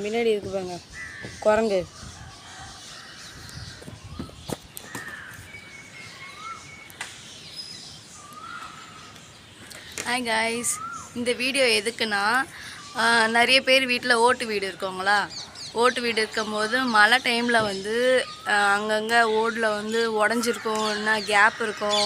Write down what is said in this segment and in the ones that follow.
முன்னாடி இருக்கு பாருங்க குரங்கு. ஹாய் காய்ஸ், இந்த வீடியோ எதுக்குன்னா நிறைய பேர் வீட்டில் ஓட்டு வீடு இருக்கவங்களா, ஓட்டு வீடு இருக்கும்போது மழை டைமில் வந்து அங்கங்கே ஓடில் வந்து உடஞ்சிருக்கும், என்ன கேப் இருக்கும்.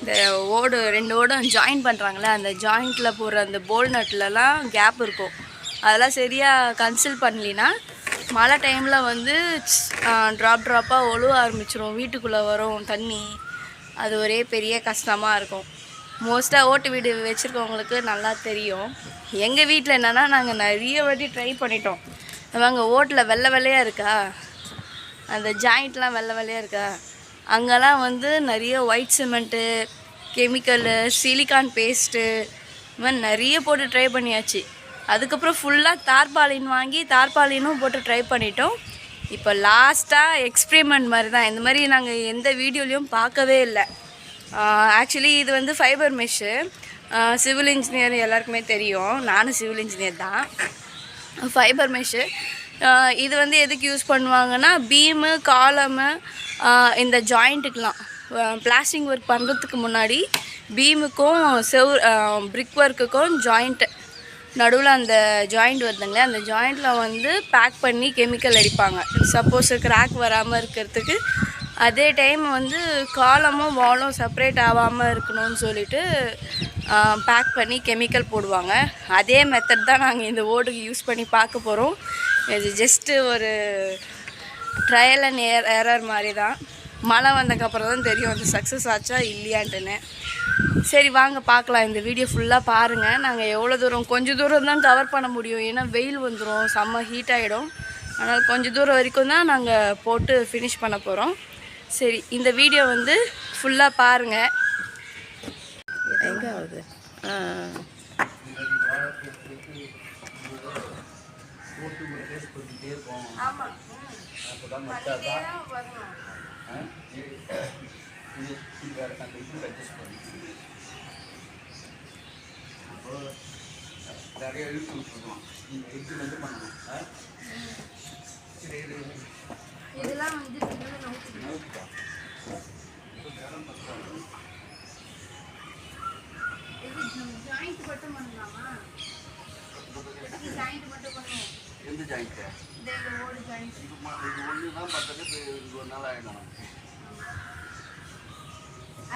இந்த ஓடு 2 ஓடும் ஜாயின் பண்ணுறாங்களே, அந்த ஜாயிண்ட்டில் போடுற அந்த போல் நட்லலாம் கேப் இருக்கும். அதெல்லாம் சரியாக கன்சில் பண்ணலின்னா மழை டைமில் வந்து ட்ராப்பாக ஒழுவ ஆரம்பிச்சிரும், வீட்டுக்குள்ளே வரும் தண்ணி. அது ஒரே பெரிய கஷ்டமாக இருக்கும். மோஸ்ட்டாக ஓட்டு வீடு வச்சுருக்கவங்களுக்கு நல்லா தெரியும். எங்கள் வீட்டில் என்னென்னா, நாங்கள் நிறைய வாட்டி ட்ரை பண்ணிட்டோம். அவங்க ஓட்டில் வெள்ளை வெள்ளையாக இருக்கா, அந்த ஜாயிண்ட்லாம் வெள்ளை வெள்ளையாக இருக்கா, அங்கெல்லாம் வந்து நிறைய white cement, chemical, silicon paste, இது மாதிரி நிறைய போட்டு ட்ரை பண்ணியாச்சு. அதுக்கப்புறம் ஃபுல்லாக தார்பாலின் வாங்கி தார்பாலினும் போட்டு ட்ரை பண்ணிட்டோம். இப்போ லாஸ்ட்டாக எக்ஸ்பிரிமெண்ட் மாதிரி தான். இந்த மாதிரி நாங்கள் எந்த வீடியோலையும் பார்க்கவே இல்லை. ஆக்சுவலி இது வந்து ஃபைபர் மெஷ்ஷு. சிவில் இன்ஜினியர் எல்லாருக்குமே தெரியும், நானும் சிவில் இன்ஜினியர் தான். ஃபைபர் மெஷ்ஷு இது வந்து எதுக்கு யூஸ் பண்ணுவாங்கன்னா, பீமு, காலமு, இந்த ஜாயிண்ட்டுக்கெலாம் பிளாஸ்டிங் ஒர்க் பண்ணுறதுக்கு முன்னாடி பீமுக்கும் பிரிக் ஒர்க்குக்கும் ஜாயிண்ட்டு நடுவில் அந்த ஜாயிண்ட் வருதுங்களே, அந்த ஜாயிண்ட்டில் வந்து பேக் பண்ணி கெமிக்கல் அடிப்பாங்க. சப்போஸ் கிராக் வராமல் இருக்கிறதுக்கு. அதே டைம் வந்து காலமும் வாலும் செப்ரேட் ஆகாமல் இருக்கணும்னு சொல்லிட்டு பேக் பண்ணி கெமிக்கல் போடுவாங்க. அதே மெத்தட் தான் நாங்கள் இந்த ஓடுக்கு யூஸ் பண்ணி பார்க்க போகிறோம். இது ஜஸ்ட்டு ஒரு ட்ரையல் அண்ட் எரர் மாதிரி தான். மழை வந்ததுக்கப்புறம் தான் தெரியும் அது சக்ஸஸ் ஆச்சா இல்லையான்ட்டுன்னு. சரி வாங்க பார்க்கலாம். இந்த வீடியோ ஃபுல்லாக பாருங்கள். நாங்கள் எவ்வளோ தூரம், கொஞ்சம் தூரம் தான் கவர் பண்ண முடியும், ஏன்னா வெயில் வந்துடும், செம்ம ஹீட் ஆகிடும். அதனால் கொஞ்சம் தூரம் வரைக்கும் தான் நாங்கள் போட்டு ஃபினிஷ் பண்ண போகிறோம். சரி, இந்த வீடியோ வந்து ஃபுல்லாக பாருங்கள். எங்கே ஆகுது? இதெல்லாம் வந்து ஜாயிண்ட் மட்டும் பண்ணலாமா? ஜாயிண்ட் மட்டும் பண்ணுவோம். எந்த ஜாயிண்ட்? இந்த ஓடு ஜாயிண்ட். இது ஒன்று தான் பண்றது, இது ஒரு நாள் ஆகிடும்.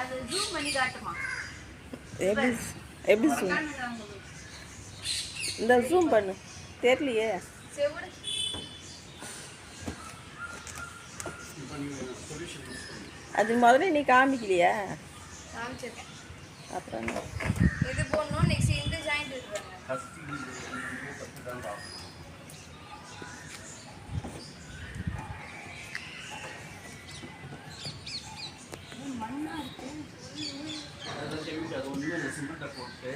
அது ஜூம் பண்ணி காட்டுமா? எப்படி ஜூம்? இந்த ஜூம் பண்ணு, தெரியலையே. அது முதல்ல நீ காமிக்கலையா? காமிச்சிருக்கேன். அப்புறம் இது போடணும். நெக்ஸ்ட் இந்த ஜாயிண்ட் இருக்குங்க. மண்ணா இருக்கு. அது ஒண்ணு சிமெண்ட்டை போட்டு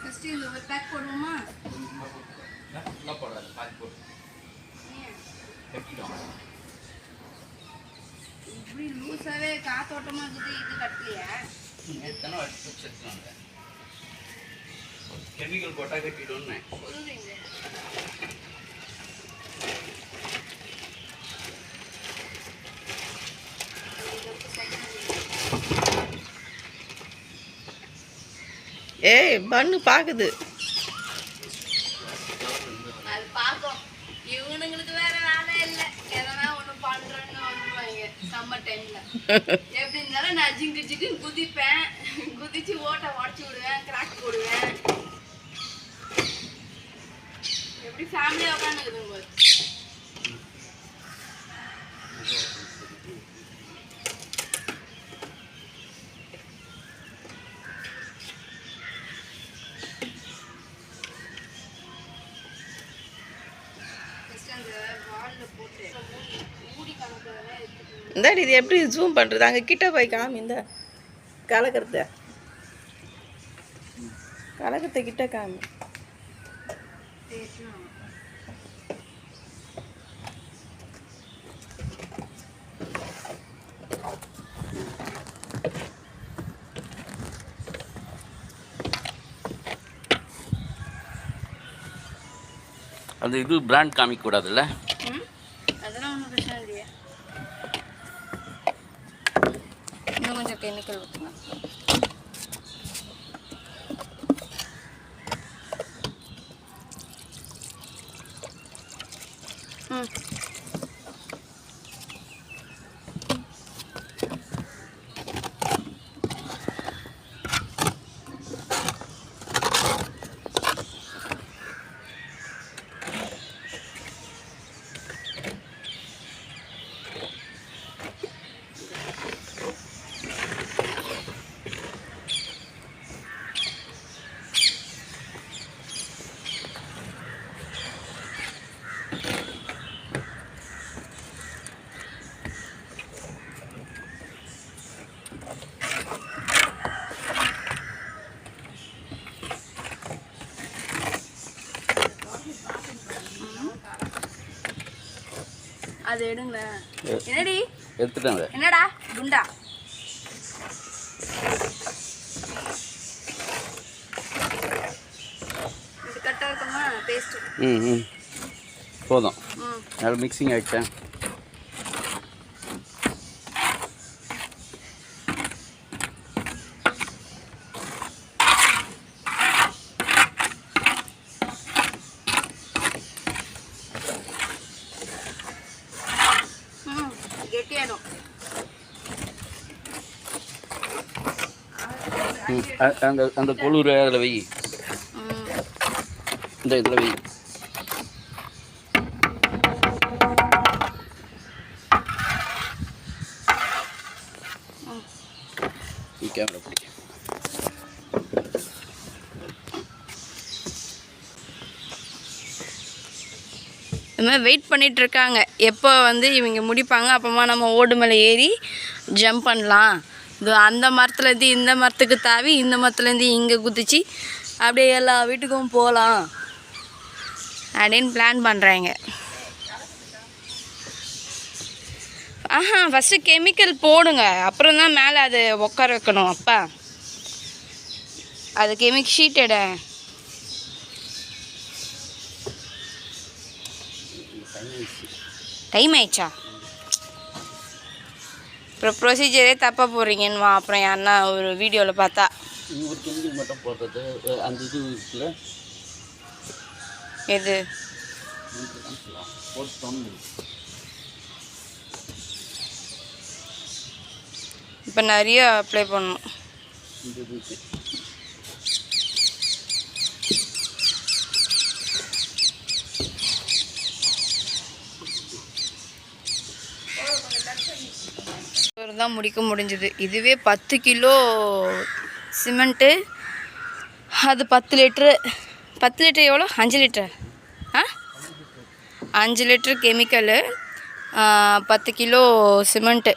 ஃபஸ்ட்டு இந்த ஒரு பேக் போடுவோமா? ஃபுல்லாக போடாது, பாதி போட்டு கட்டிடும். இப்படி லூஸாகவே காத்தோட்டமாக இருக்குது. இது கட்டலையா? எத்தனை வச்சு வச்சுருக்காங்க. கெமிக்கல் போட்டால் கட்டிடும்னு சொல்லுறீங்க. ஏய் பண்ணு பாக்குது. அது பாக்கும். இவனுங்களுக்கு வேற வேலை இல்லை, எதனா ஒண்ணு பண்றேன்னு வந்துருவாங்க சம்மர் டைம்ல. எப்படி இருந்தாலும் நான் ஜிங்கு குதிப்பேன், குதிச்சு ஓட்டை உடச்சு விடுவேன், கிராக் போடுவேன். எப்படி ஃபேமிலியா உட்காந்துக்குதுங்க போது. இந்தாடி இது எப்படி ஜூம் பண்ணுறது? அங்கே கிட்ட போய் காமி. இந்த கலக்கிறத கிட்ட காமி. அந்த இது பிராண்ட் காமிக்கக்கூடாதுல்ல? அதெல்லாம் ஒன்றும் பிரச்சனை இல்லையா. இன்னும் கொஞ்சம் கெமிக்கல் ஊற்றுங்க. அது எடுங்க. என்னடி எடுத்துட்டாங்க? என்னடா குண்டா? இது கட்டா இருக்குமா பேஸ்ட்? போதும். நல்லா மிக்சிங் ஆயிடுச்சா? கெட்டியாடும். அந்த அந்த குளிர் அதில் வை, இந்த இதில் வை. கேமரா பிடிக்க. இது மாதிரி வெயிட் பண்ணிகிட்ருக்காங்க, எப்போ வந்து இவங்க முடிப்பாங்க, அப்போமா நம்ம ஓடு மேலே ஏறி ஜம்ப் பண்ணலாம். இது அந்த மரத்துலேருந்து இந்த மரத்துக்கு தாவி, இந்த மரத்துலேருந்து இங்கே குதிச்சு அப்படியே எல்லா வீட்டுக்கும் போகலாம் அப்படின்னு பிளான் பண்ணுறாங்க. ஃபஸ்ட்டு கெமிக்கல் போடுங்க, அப்புறம் தான் மேலே அது உட்கார வைக்கணும். அப்பா அது கெமிக்கல் ஷீட் எட. டைம் ஆயிடுச்சா? அப்புறம் ப்ரொசீஜரே தப்பாக போடுறீங்கன்னு அப்புறம் யாருன்னா ஒரு வீடியோவில் பார்த்தா. ஒரு கெமிக்கல் மட்டும் போடுறது அந்த இது இருக்குல்ல, எது இப்போ நிறைய அப்ளை பண்ணணும். தான் முடிக்க முடிஞ்சது. இதுவே 10 கிலோ சிமெண்ட்டு, அது 10 லிட்ரு. 10 லிட்டர் எவ்வளோ? 5 litre. 5 litre chemical, 10 kilo cement.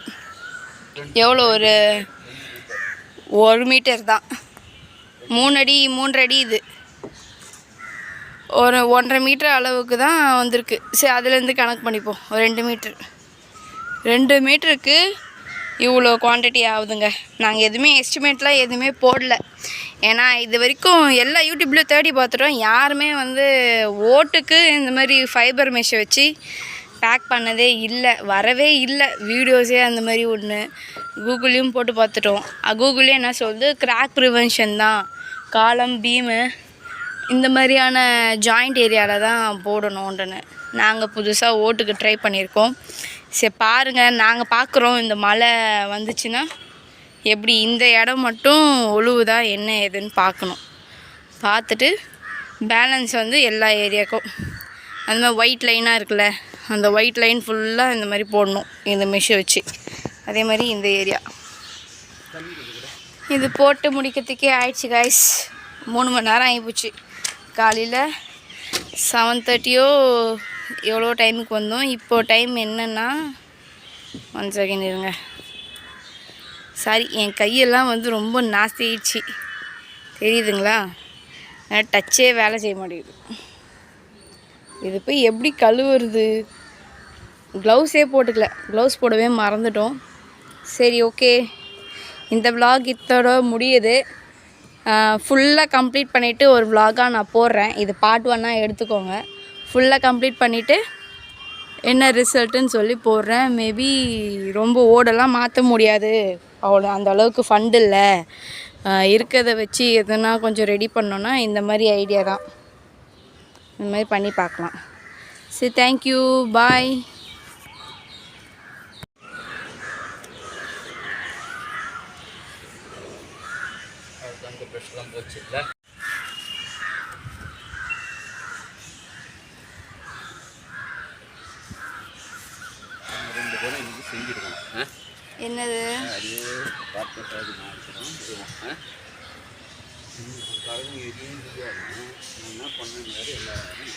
எவ்வளோ? ஒரு 1 மீட்டர் தான். 3 அடி 3 அடி. இது ஒரு 1.5 மீட்டர் அளவுக்கு தான் வந்திருக்கு. சரி, அதுலேருந்து கணக்கு பண்ணிப்போம். 2 மீட்ரு. 2 மீட்டருக்கு இவ்வளோ குவான்டிட்டி ஆகுதுங்க. நாங்கள் எதுவுமே எஸ்டிமேட்லாம் எதுவுமே போடல. ஏன்னா இது வரைக்கும் எல்லா யூடியூப்லேயும் தேடி பார்த்துட்டோம். யாருமே வந்து ஓட்டுக்கு இந்த மாதிரி ஃபைபர் மெஷ்ஷை வச்சு பேக் பண்ணதே இல்லை, வரவே இல்லை வீடியோஸே. அந்த மாதிரி ஒன்று கூகுள்லேயும் போட்டு பார்த்துட்டோம். கூகுளே என்ன சொல்லுது, கிராக் ப்ரிவென்ஷன் தான், காலம் பீமு இந்த மாதிரியான ஜாயிண்ட் ஏரியாவில் தான் போடணுன்றன்னு நாங்கள் புதுசாக ஓட்டுக்கு ட்ரை பண்ணியிருக்கோம். சரி பாருங்கள், நாங்கள் பார்க்குறோம் இந்த மழை வந்துச்சுன்னா எப்படி இந்த இடம் மட்டும் ஒழுவுதா என்ன ஏதுன்னு பார்க்கணும். பார்த்துட்டு பேலன்ஸ் வந்து எல்லா ஏரியாவுக்கும் அந்த மாதிரி ஒயிட் லைனாக இருக்குல்ல, அந்த ஒயிட் லைன் ஃபுல்லாக இந்த மாதிரி போடணும் இந்த மெஷை வச்சு. அதே மாதிரி இந்த ஏரியா இது போட்டு முடிக்கிறதுக்கே ஆயிடுச்சு காய்ஸ். 3 மணி நேரம் ஆகிப்போச்சு. காலையில் 7:30 எவ்வளோ டைமுக்கு வந்தோம். இப்போது டைம் என்னென்னா 1 செகண்ட் இருங்க. சாரி, என் கையெல்லாம் வந்து ரொம்ப நாஸ்திடுச்சு, தெரியுதுங்களா? டச்சே வேலை செய்ய மாட்டேங்குது. இது போய் எப்படி கழுவுறது? க்ளவுஸே போட்டுக்கல, க்ளவுஸ் போடவே மறந்துட்டோம். சரி ஓகே, இந்த விலாக் இத்தோட முடியுது. ஃபுல்லாக கம்ப்ளீட் பண்ணிவிட்டு ஒரு விலாகாக நான் போடுறேன். இது பார்ட் 1 எடுத்துக்கோங்க. ஃபுல்லாக கம்ப்ளீட் பண்ணிவிட்டு என்ன ரிசல்ட்டுன்னு சொல்லி போடுறேன். மேபி ரொம்ப ஓடெல்லாம் மாற்ற முடியாது, அவ்வளோ அந்த அளவுக்கு ஃபண்ட் இல்லை. இருக்கிறத வச்சு எதுனா கொஞ்சம் ரெடி பண்ணோன்னா இந்த மாதிரி ஐடியா தான். இந்த மாதிரி பண்ணி பார்க்கலாம். சரி, தேங்க்யூ, பாய். அந்த ப்ரெஷ்லாம் போச்சுல்ல. ரெண்டு பேரும் இன்னைக்கு செஞ்சிருக்கணும். என்னது அது பார்த்து மாறிக்கிறோம். கரகம் எரியும் என்ன பண்ண எல்லாரும்